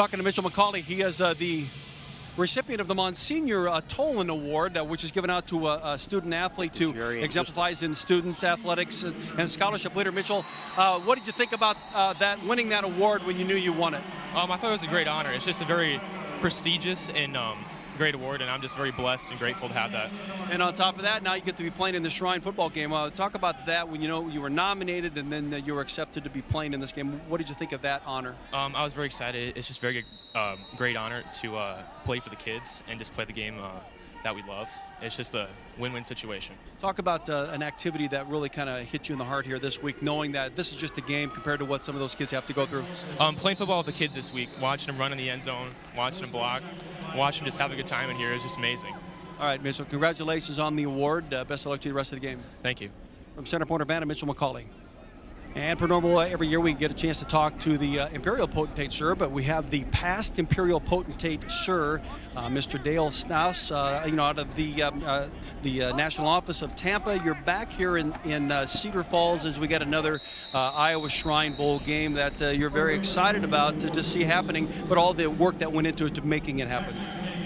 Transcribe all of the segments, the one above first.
Talking to Mitchell McCauley, he is the recipient of the Monsignor Tolan Award, which is given out to a student athlete who exemplifies in student athletics and scholarship leader. Mitchell, what did you think about winning that award when you knew you won it? I thought it was a great honor. It's just a very prestigious and great award, and I'm just very blessed and grateful to have that. And on top of that, now you get to be playing in the Shrine football game. Talk about that when you were nominated and then you were accepted to be playing in this game. What did you think of that honor? I was very excited. It's just very great honor to play for the kids and just play the game that we love. It's just a win-win situation. Talk about an activity that really kind of hit you in the heart here this week, knowing that this is just a game compared to what some of those kids have to go through. Playing football with the kids this week, watching them run in the end zone, watching them block, watching them just have a good time in here is just amazing. All right, Mitchell, congratulations on the award. Best of luck to you the rest of the game. Thank you. From Center Point Urbana, Mitchell McCauley. And per normal, every year we get a chance to talk to the Imperial Potentate Sir, but we have the past Imperial Potentate Sir, Mr. Dale Staus, out of the National Office of Tampa. You're back here in Cedar Falls as we get another Iowa Shrine Bowl game that you're very excited about to see happening, but all the work that went into it to making it happen.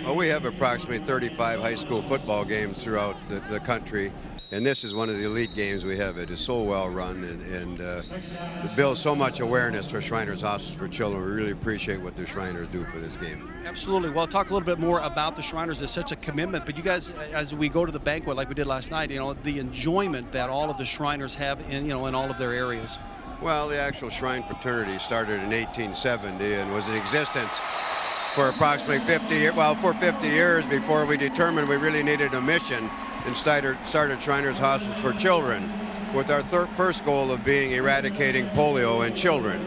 Well, we have approximately 35 high school football games throughout the country. And this is one of the elite games we have. It is so well run and it builds so much awareness for Shriners Hospice for Children. We really appreciate what the Shriners do for this game. Absolutely. Well, talk a little bit more about the Shriners. There's such a commitment, but you guys, as we go to the banquet like we did last night, the enjoyment that all of the Shriners have in all of their areas. Well, the actual Shrine fraternity started in 1870 and was in existence for approximately 50 years. Well, for 50 years before we determined we really needed a mission and started Shriners Hospice for Children with our first goal of being eradicating polio in children.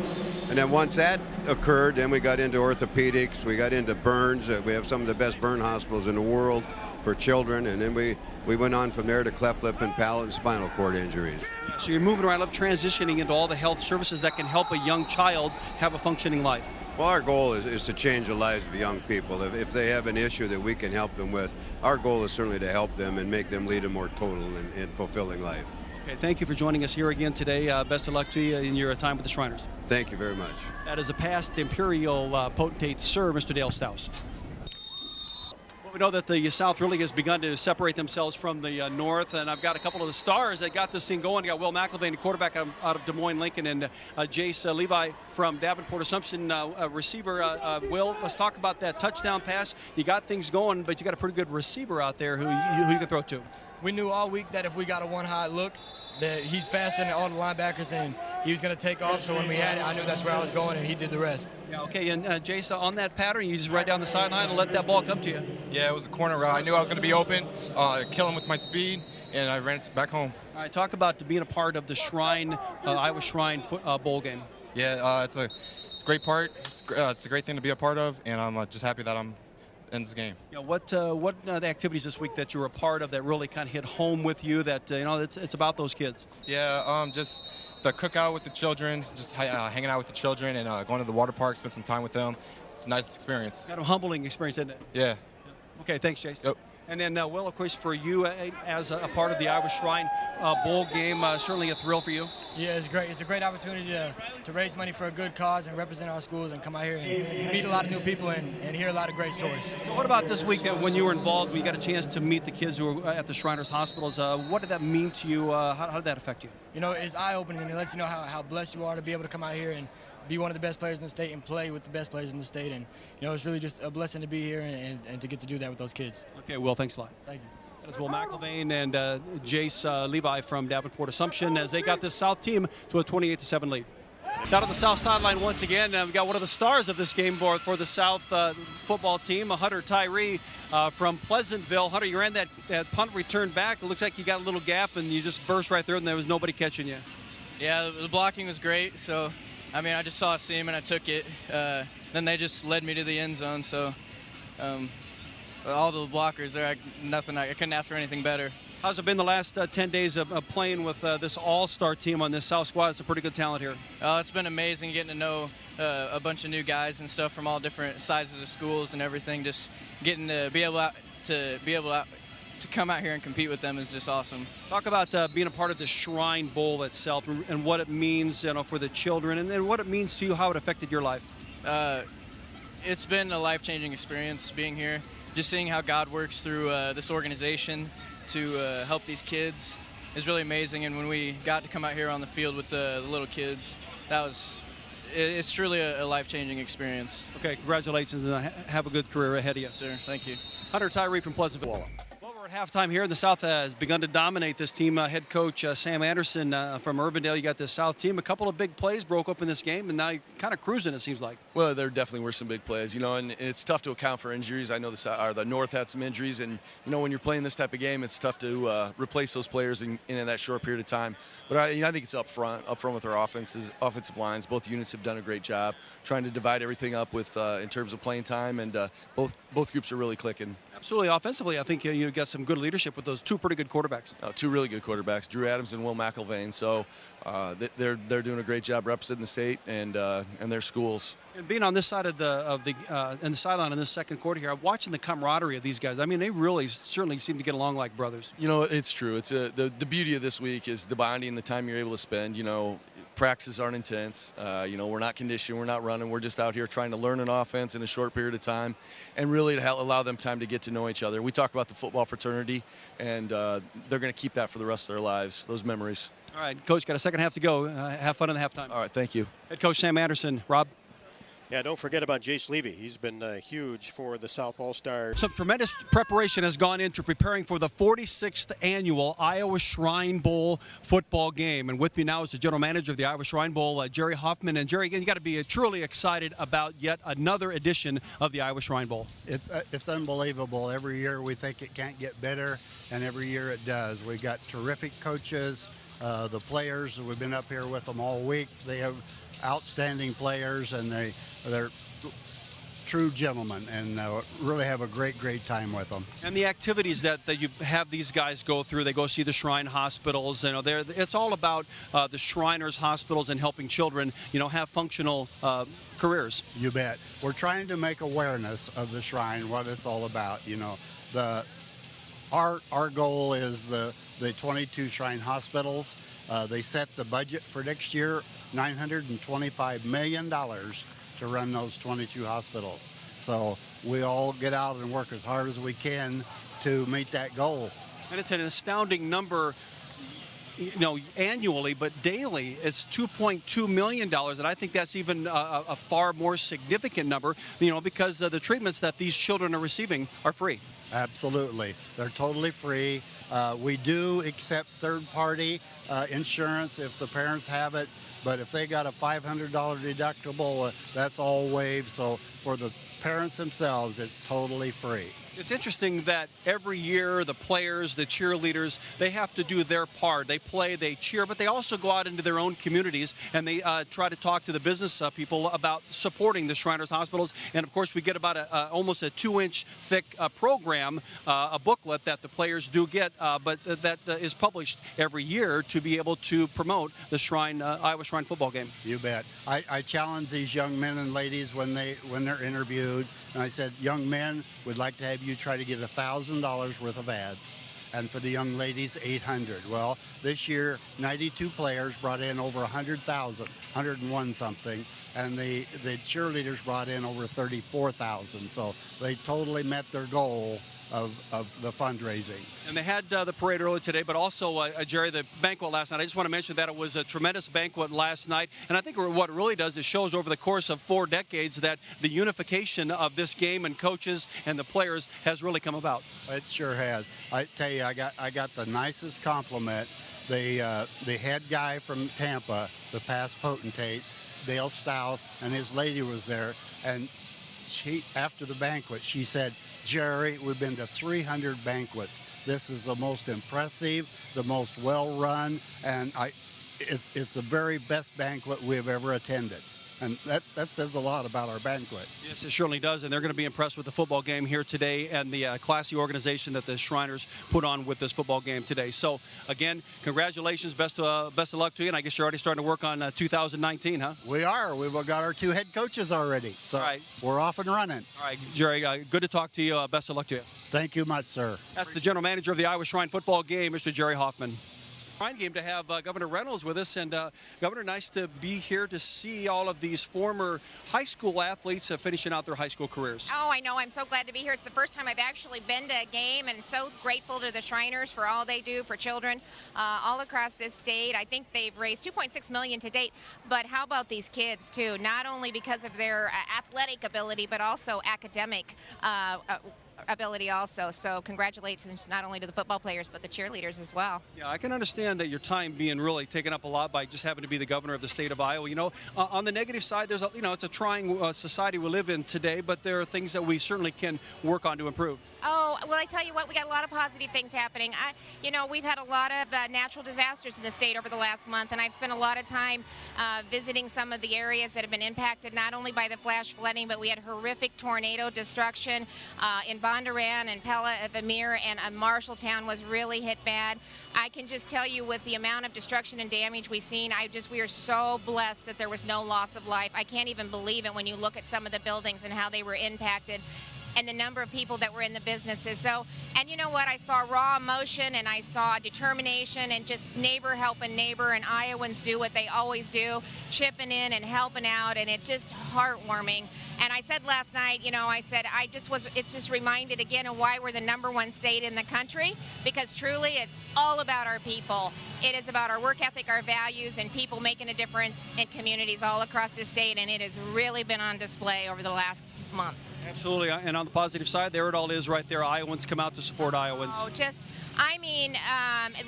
And then once that occurred, then we got into orthopedics, we got into burns. We have some of the best burn hospitals in the world for children, and then we went on from there to cleft lip and palate and spinal cord injuries. So you're moving right up, transitioning into all the health services that can help a young child have a functioning life. Well, our goal is to change the lives of young people. If they have an issue that we can help them with, our goal is certainly to help them and make them lead a more total and fulfilling life. Okay, thank you for joining us here again today. Best of luck to you in your time with the Shriners. Thank you very much. That is a past Imperial Potentate Sir, Mr. Dale Staus. Well, we know that the South really has begun to separate themselves from the North, and I've got a couple of the stars that got this thing going. You got Will McElvain, the quarterback out of Des Moines, Lincoln, and Jace Levi from Davenport Assumption, receiver. Will, let's talk about that touchdown pass. You got things going, but you got a pretty good receiver out there who you can throw to. We knew all week that if we got a one-high look, that he's faster than all the linebackers, and he was going to take off. So when we had it, I knew that's where I was going, and he did the rest. Yeah, okay, and Jace, on that pattern, you just right down the sideline and let that ball come to you. Yeah, it was a corner route. I knew I was going to be open, kill him with my speed, and I ran it back home. All right, talk about being a part of the Shrine, Iowa Shrine Bowl game. Yeah, it's a great part. It's a great thing to be a part of, and I'm just happy that I'm in this game. You know, what the activities this week that you were a part of that really kind of hit home with you? That it's about those kids. Yeah, just the cookout with the children, just hanging out with the children, and going to the water park, spend some time with them. It's a nice experience. Kind of a humbling experience, isn't it? Yeah. Okay, thanks, Jace. Yep. And then, Will, of course, for you as a part of the Iowa Shrine Bowl game, certainly a thrill for you. Yeah, it's great. It's a great opportunity to raise money for a good cause and represent our schools and come out here and meet a lot of new people and hear a lot of great stories. So what about this week when you were involved, when you got a chance to meet the kids who were at the Shriners Hospitals? What did that mean to you? How did that affect you? It's eye-opening, and it lets you know how blessed you are to be able to come out here and be one of the best players in the state and play with the best players in the state. And, it's really just a blessing to be here and to get to do that with those kids. Okay, Will, thanks a lot. Thank you. That's Will McElvain and Jace Levi from Davenport Assumption as they got this South team to a 28-7 lead. Down on the South sideline once again, we've got one of the stars of this game for the South football team, Hunter Tyree from Pleasantville. Hunter, you ran that punt return back. It looks like you got a little gap and you just burst right through and there was nobody catching you. Yeah, the blocking was great. So, I just saw a seam and I took it. Then they just led me to the end zone. So, all the blockers there, I couldn't ask for anything better. How's it been the last 10 days of playing with this all-star team on this South squad? It's a pretty good talent here. It's been amazing getting to know a bunch of new guys and stuff from all different sizes of schools and everything. Just getting to be able to come out here and compete with them is just awesome. Talk about being a part of the Shrine Bowl itself and what it means for the children and what it means to you, how it affected your life. it's been a life-changing experience being here. Just seeing how God works through this organization to help these kids is really amazing. And when we got to come out here on the field with the little kids, it's truly a life-changing experience. Okay, congratulations, and have a good career ahead of you. Sir, thank you. Hunter Tyree from Pleasantville. Well, we're at halftime here. The South has begun to dominate this team. Head coach Sam Anderson from Urbandale. You got this South team. A couple of big plays broke up in this game, and now you're kind of cruising, it seems like. Well, there definitely were some big plays, and it's tough to account for injuries. I know the North had some injuries, and when you're playing this type of game, it's tough to replace those players in that short period of time. But I think it's up front with our offensive lines. Both units have done a great job trying to divide everything up with in terms of playing time, and both groups are really clicking. Absolutely. Offensively, I think you got some good leadership with those two pretty good quarterbacks. Two really good quarterbacks, Drew Adams and Will McIlvain. So they're doing a great job representing the state and their schools. And being on this side of the sideline in this second quarter here, I'm watching the camaraderie of these guys. I mean, they really certainly seem to get along like brothers. It's true. It's the beauty of this week is the bonding, the time you're able to spend. Practices aren't intense. We're not conditioned, we're not running. We're just out here trying to learn an offense in a short period of time and really to allow them time to get to know each other. We talk about the football fraternity, and they're going to keep that for the rest of their lives, those memories. All right, Coach, got a second half to go. Have fun in the halftime. All right, thank you. Head coach Sam Anderson. Rob? Yeah, don't forget about Jace Levy. He's been huge for the South All-Stars. Some tremendous preparation has gone into preparing for the 46th annual Iowa Shrine Bowl football game. And with me now is the general manager of the Iowa Shrine Bowl, Jerry Hoffman. And Jerry, again, you got to be truly excited about yet another edition of the Iowa Shrine Bowl. It's unbelievable. Every year we think it can't get better, and every year it does. We've got terrific coaches. The players, we've been up here with them all week. They have outstanding players, and they're true gentlemen, and really have a great time with them. And the activities that you have these guys go through, they go see the Shrine hospitals. It's all about the Shriners hospitals and helping children, have functional careers. You bet. We're trying to make awareness of the Shrine, what it's all about. Our goal is the 22 Shrine hospitals. They set the budget for next year, $925 million to run those 22 hospitals. So we all get out and work as hard as we can to meet that goal. And it's an astounding number, annually, but daily it's $2.2 million. And I think that's even a far more significant number, because the treatments that these children are receiving are free. Absolutely. They're totally free. We do accept third-party insurance if the parents have it, but if they got a $500 deductible, that's all waived. So for the parents themselves, it's totally free. It's interesting that every year the players, the cheerleaders, they have to do their part. They play, they cheer, but they also go out into their own communities and they try to talk to the business people about supporting the Shriners hospitals. And of course, we get about almost a 2-inch thick program, a booklet that the players do get, but that is published every year to be able to promote the Iowa Shrine football game. You bet. I challenge these young men and ladies when they're interviewed. And I said, young men, we'd like to have you try to get $1,000 worth of ads. And for the young ladies, $800. Well, this year, 92 players brought in over 100,000, 101 something. And the cheerleaders brought in over 34,000. So they totally met their goal of the fundraising. And they had the parade earlier today, but also, Jerry, the banquet last night. I just want to mention that it was a tremendous banquet last night. And I think what it really does is shows over the course of 4 decades that the unification of this game and coaches and the players has really come about. It sure has. I tell you, I got the nicest compliment. The head guy from Tampa, the past potentate, Dale Stouse, and his lady was there. And after the banquet, she said, Jerry, we've been to 300 banquets. This is the most impressive, the most well-run, and it's the very best banquet we have ever attended. And that says a lot about our banquet. Yes, it certainly does, and they're going to be impressed with the football game here today and the classy organization that the Shriners put on with this football game today. So, again, congratulations, best of luck to you, and I guess you're already starting to work on 2019, huh? We are. We've got our 2 head coaches already, so we're off and running. All right, Jerry, good to talk to you. Best of luck to you. Thank you much, sir. That's the general manager of the Iowa Shrine football game, Mr. Jerry Hoffman. Fine game to have Governor Reynolds with us. And Governor, nice to be here to see all of these former high school athletes finishing out their high school careers. Oh, I know. I'm so glad to be here. It's the first time I've actually been to a game, and so grateful to the Shriners for all they do for children all across this state. I think they've raised $2.6 million to date. But how about these kids, too? Not only because of their athletic ability, but also academic ability also. So congratulations not only to the football players, but the cheerleaders as well. Yeah, I can understand that your time being really taken up a lot by just having to be the governor of the state of Iowa. You know, on the negative side, there's it's a trying society we live in today, but there are things that we certainly can work on to improve. Oh, well, I tell you what, we got a lot of positive things happening. We've had a lot of natural disasters in the state over the last month, and I've spent a lot of time visiting some of the areas that have been impacted not only by the flash flooding, but we had horrific tornado destruction in Bondurant and Pella, Vermeer, and Marshalltown was really hit bad. I can just tell you, with the amount of destruction and damage we've seen, we are so blessed that there was no loss of life. I can't even believe it when you look at some of the buildings and how they were impacted, and the number of people that were in the businesses. So, and you know what, I saw raw emotion, and I saw determination, and just neighbor helping neighbor, and Iowans do what they always do, chipping in and helping out, and it's just heartwarming. And I said last night, it's just reminded again of why we're the #1 state in the country, because truly it's all about our people. It is about our work ethic, our values, and people making a difference in communities all across the state, and it has really been on display over the last month. Absolutely, and on the positive side, there it all is right there. Iowans come out to support Iowans. Oh,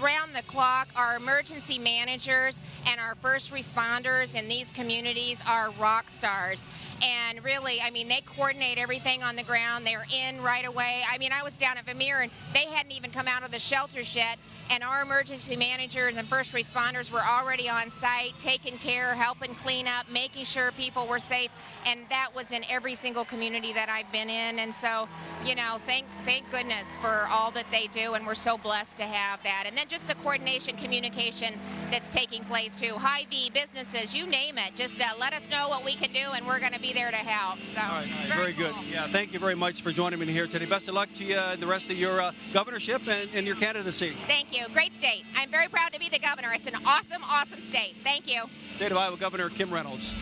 around the clock, our emergency managers and our first responders in these communities are rock stars. And really, they coordinate everything on the ground. They're in right away. I was down at Vermeer, and they hadn't even come out of the shelters yet, and our emergency managers and first responders were already on site, taking care, helping clean up, making sure people were safe, and that was in every single community that I've been in. And so, thank goodness for all that they do, and we're so blessed to have that. And then just the coordination, communication that's taking place too. Hy-Vee, businesses, you name it. Just let us know what we can do, and we're going to be there to help. So, all right, very good. Yeah, thank you very much for joining me here today. Best of luck to you and the rest of your governorship and your candidacy. Thank you. Great state. I'm very proud to be the governor. It's an awesome, awesome state. Thank you. State of Iowa Governor Kim Reynolds.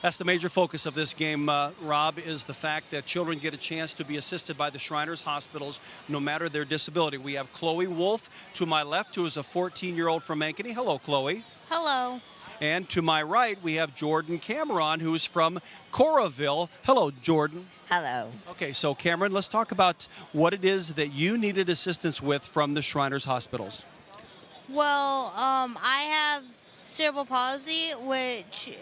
That's the major focus of this game, Rob, is the fact that children get a chance to be assisted by the Shriners hospitals no matter their disability. We have Chloe Wolf to my left, who is a 14-year-old from Ankeny. Hello, Chloe. Hello. And to my right, we have Jordan Cameron, who's from Coralville. Hello, Jordan. Hello. Okay, so Cameron, let's talk about what it is that you needed assistance with from the Shriners hospitals. Well, I have cerebral palsy, which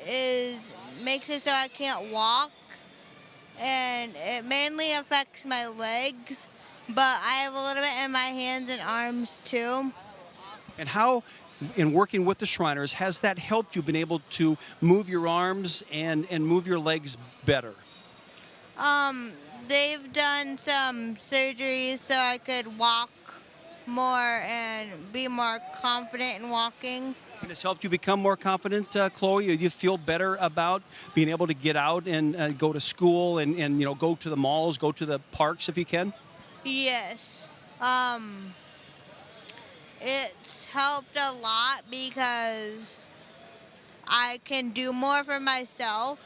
makes it so I can't walk, and it mainly affects my legs, but I have a little bit in my hands and arms too. And how, in working with the Shriners, has that helped you been able to move your arms and move your legs better? They've done some surgeries so I could walk more and be more confident in walking. And it's helped you become more confident, Chloe? You feel better about being able to get out and go to school and go to the malls, go to the parks if you can? Yes. It's helped a lot because I can do more for myself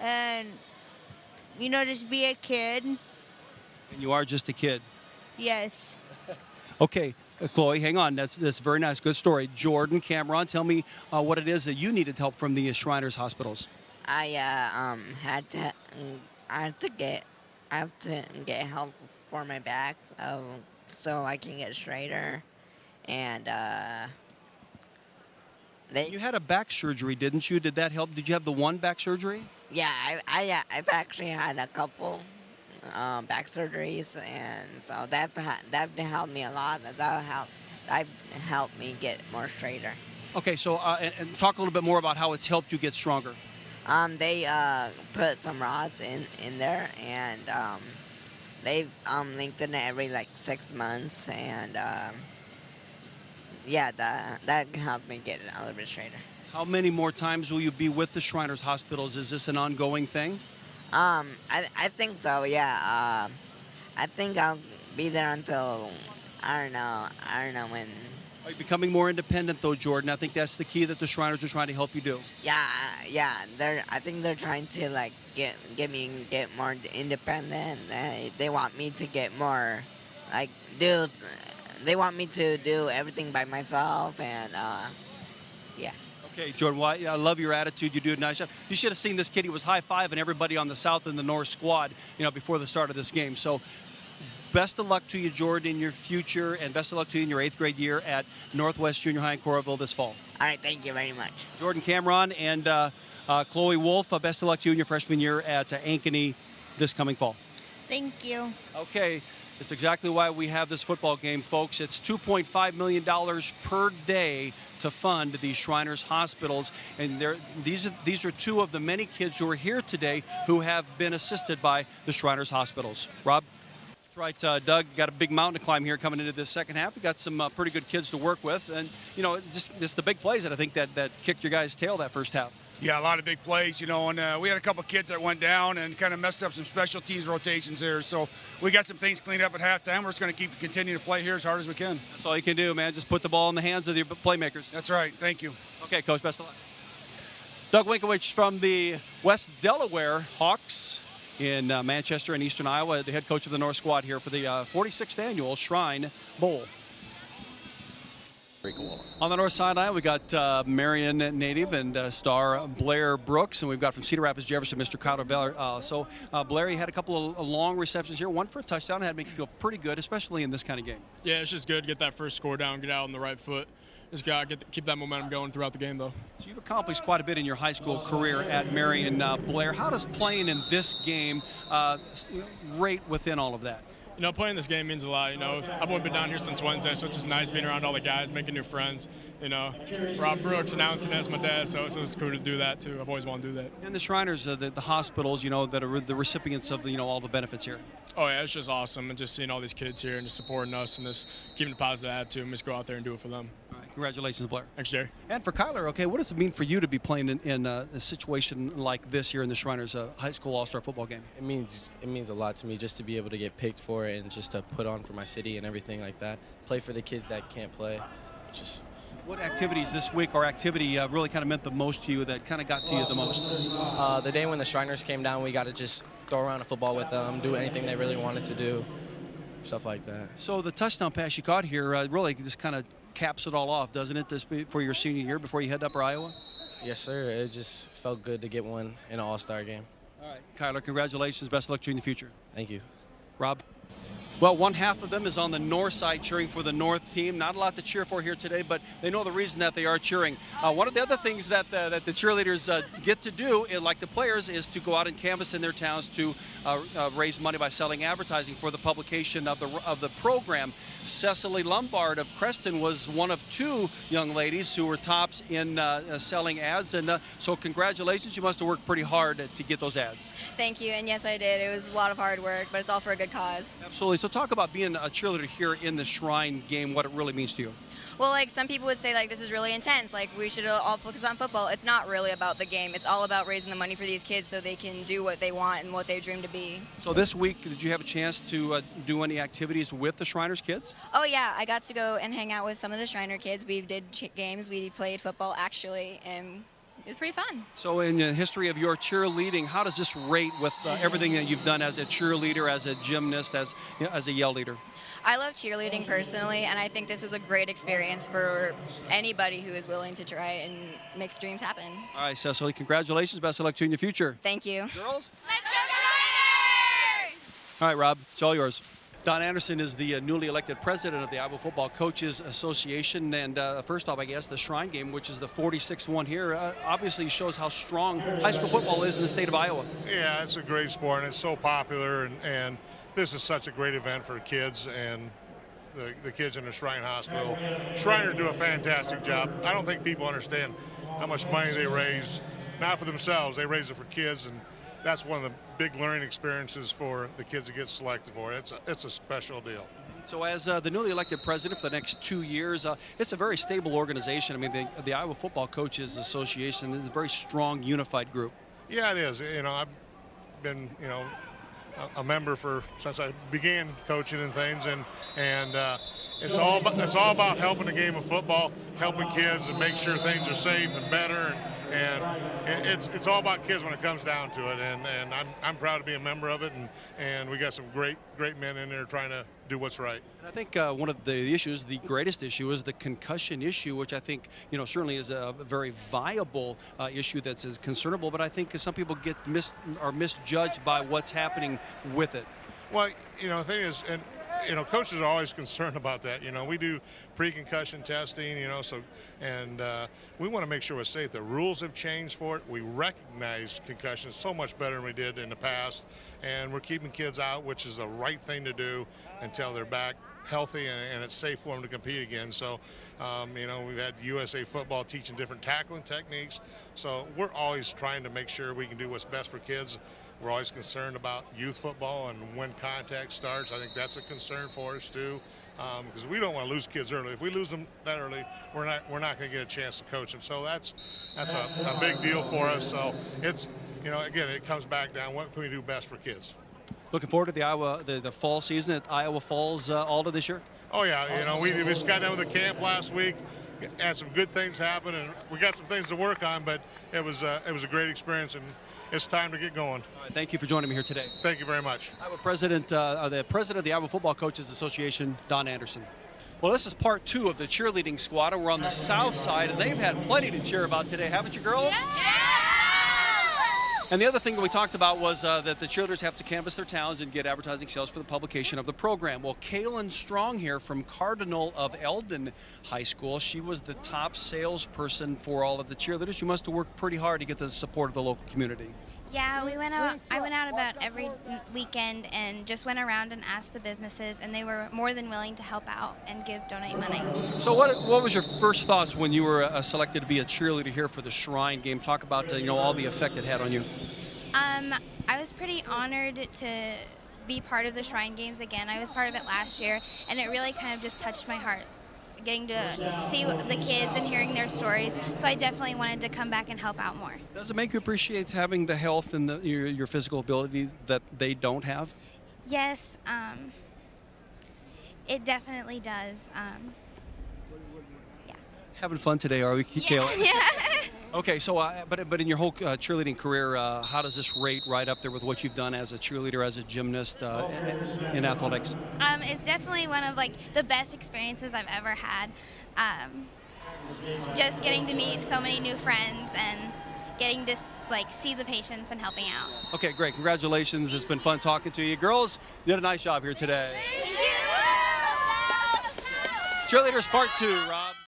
and, just be a kid. And you are just a kid? Yes. Okay, Chloe, hang on. That's very nice. Good story. Jordan, Cameron, tell me what it is that you needed help from the Shriners hospitals. I had to get help for my back, so I can get straighter, and you had a back surgery, didn't you? Did that help? Did you have the one back surgery? Yeah, I've actually had a couple back surgeries, and so that helped me a lot. That helped me get more straighter. Okay, so and talk a little bit more about how it's helped you get stronger. They put some rods in there, and they lengthen it every 6 months, and yeah, that helped me get a little bit straighter. How many more times will you be with the Shriners hospitals? Is this an ongoing thing? I think so, yeah. I think I'll be there until, I don't know when Are you becoming more independent, though, Jordan? I think that's the key that the Shriners are trying to help you do. Yeah. I think they're trying to like get more independent. They want me to get more, like they want me to do everything by myself, and yeah. Okay, Jordan, well, I love your attitude. You do a nice job. You should have seen this kid. He was high-fiving everybody on the South and the North squad, before the start of this game. So best of luck to you, Jordan, in your future, and best of luck to you in your 8th grade year at Northwest Junior High in Coralville this fall. All right, thank you very much. Jordan Cameron and Chloe Wolf, best of luck to you in your freshman year at Ankeny this coming fall. Thank you. Okay, it's exactly why we have this football game, folks. It's $2.5 million per day to fund these Shriners hospitals, and these are two of the many kids who are here today who have been assisted by the Shriners hospitals. Rob? That's right, Doug. Got a big mountain to climb here coming into this second half. We got some pretty good kids to work with, and just the big plays that I think that kicked your guys' tail that first half. Yeah, a lot of big plays, and we had a couple kids that went down and kind of messed up some special teams rotations there. So we got some things cleaned up at halftime. We're just going to continue to play here as hard as we can. That's all you can do, man. Just put the ball in the hands of your playmakers. That's right. Thank you. Okay, Coach, best of luck. Doug Winkowicz from the West Delaware Hawks in Manchester and Eastern Iowa, the head coach of the North squad here for the 46th annual Shrine Bowl. On the north sideline, we got Marion native and star Blair Brooks, and we've got from Cedar Rapids, Jefferson, Mr. Crowder Beller. Blair, you had a keep of long receptions here, one for a touchdown. Had to make you feel pretty good, especially in this kind of game. Yeah, it's just good to get that first score down, get out on the right foot. Just got to keep that momentum going throughout the game, though. So you've accomplished quite a bit in your high school career at Marion. Blair, how does playing in this game rate within all of that? Playing this game means a lot. I've only been down here since Wednesday, so it's just nice being around all the guys, making new friends. Rob Brooks announcing as my dad, so it's cool to do that, too. I've always wanted to do that. And the Shriners, the hospitals, that are the recipients of, all the benefits here. Oh, yeah, it's just awesome. And just seeing all these kids here and just supporting us and just keeping a positive attitude and just go out there and do it for them. All right, congratulations, Blair. Thanks, Jerry. And for Kyler, okay, what does it mean for you to be playing in a situation like this here in the Shriners high school all-star football game? It means a lot to me just to be able to get picked for it and just to put on for my city and everything like that. Play for the kids that can't play. What activities this week or activity really kind of meant the most to you, that kind of got to you the most? The day when the Shriners came down, we got to just throw around a football with them, do anything they really wanted to do, stuff like that. So the touchdown pass you caught here really just kind of caps it all off, doesn't it, for your senior year before you head to Upper Iowa? Yes, sir. It just felt good to get one in an all-star game. All right, Kyler, congratulations. Best of luck to you in the future. Thank you. Rob? Well, one half of them is on the north side cheering for the North team. Not a lot to cheer for here today, but they know the reason that they are cheering. One of the other things that the cheerleaders get to do, like the players, is to go out and canvass in their towns to raise money by selling advertising for the publication of the program. Cecily Lombard of Creston was one of two young ladies who were tops in selling ads, and so congratulations. You must have worked pretty hard to get those ads. Thank you, and yes, I did. It was a lot of hard work, but it's all for a good cause. Absolutely. So talk about being a cheerleader here in the Shrine game, what it really means to you. Well, like some people would say, like, this is really intense, like we should all focus on football. It's not really about the game. It's all about raising the money for these kids so they can do what they want and what they dream to be. So this week, did you have a chance to do any activities with the Shriners kids? Oh yeah, I got to go and hang out with some of the Shriner kids. We did games, we played football actually, and it was pretty fun. So in the history of your cheerleading, how does this rate with everything that you've done as a cheerleader, as a gymnast, as a yell leader? I love cheerleading personally, and I think this was a great experience for anybody who is willing to try and make dreams happen. All right, Cecily, congratulations. Best of luck to you in the future. Thank you. Girls? Let's go Shriners! All right, Rob, it's all yours. Don Anderson is the newly elected president of the Iowa Football Coaches Association. And first off, I guess, the Shrine game, which is the 46th one here, obviously shows how strong high school football is in the state of Iowa. Yeah, it's a great sport, and it's so popular, and this is such a great event for kids and the kids in the Shrine Hospital. Shriners do a fantastic job. I don't think people understand how much money they raise, not for themselves, they raise it for kids, and that's one of the big learning experiences for the kids to get selected for. It's a special deal. So as the newly elected president for the next 2 years, it's a very stable organization. I mean, the Iowa Football Coaches Association is a very strong, unified group. Yeah, it is. I've been, a member since I began coaching and things, and it's all about helping the game of football, helping kids and make sure things are safe and better. And it's all about kids when it comes down to it. And I'm proud to be a member of it. And we got some great men in there trying to do what's right. And I think one of the issues, the greatest issue, is the concussion issue, which I think certainly is a very viable issue that's as concernable. But I think some people are misjudged by what's happening with it. Well, the thing is, and coaches are always concerned about that. We do pre-concussion testing, we want to make sure we're safe. The rules have changed for it. We recognize concussions so much better than we did in the past, and we're keeping kids out, which is the right thing to do until they're back healthy and it's safe for them to compete again. So, we've had USA football teaching different tackling techniques. So we're always trying to make sure we can do what's best for kids. We're always concerned about youth football and when contact starts. I think that's a concern for us too, because we don't want to lose kids early. If we lose them that early, we're not going to get a chance to coach them. So that's a big deal for us. So it's again, it comes back down, what can we do best for kids? Looking forward to the fall season at Iowa Falls Alta this year. Oh yeah, we just got done with the camp last week. Had some good things happen, and we got some things to work on. But it was a great experience, and it's time to get going. All right, thank you for joining me here today. Thank you very much. The president of the Iowa Football Coaches Association, Don Anderson. Well, this is part 2 of the cheerleading squad, and we're on the south side, and they've had plenty to cheer about today, haven't you, girls? Yeah! And the other thing that we talked about was that the cheerleaders have to canvass their towns and get advertising sales for the publication of the program. Well, Kaylin Strong here from Cardinal of Eldon High School, she was the top salesperson for all of the cheerleaders. You must have worked pretty hard to get the support of the local community. Yeah, I went out about every weekend and just went around and asked the businesses, and they were more than willing to help out and donate money. So what was your first thoughts when you were selected to be a cheerleader here for the Shrine game? Talk about all the effect it had on you. I was pretty honored to be part of the Shrine games again. I was part of it last year, and it really kind of just touched my heart, getting to see the kids and hearing their stories. So I definitely wanted to come back and help out more. Does it make you appreciate having the health and your physical ability that they don't have? Yes, it definitely does. Yeah. Having fun today, are we, Kayla? Yeah. Okay, so but in your whole cheerleading career, how does this rate right up there with what you've done as a cheerleader, as a gymnast in athletics? It's definitely one of the best experiences I've ever had. Just getting to meet so many new friends and getting to see the patients and helping out. Okay, great. Congratulations. It's been fun talking to you. Girls, you did a nice job here today. Thank you. Cheerleaders Part 2, Rob.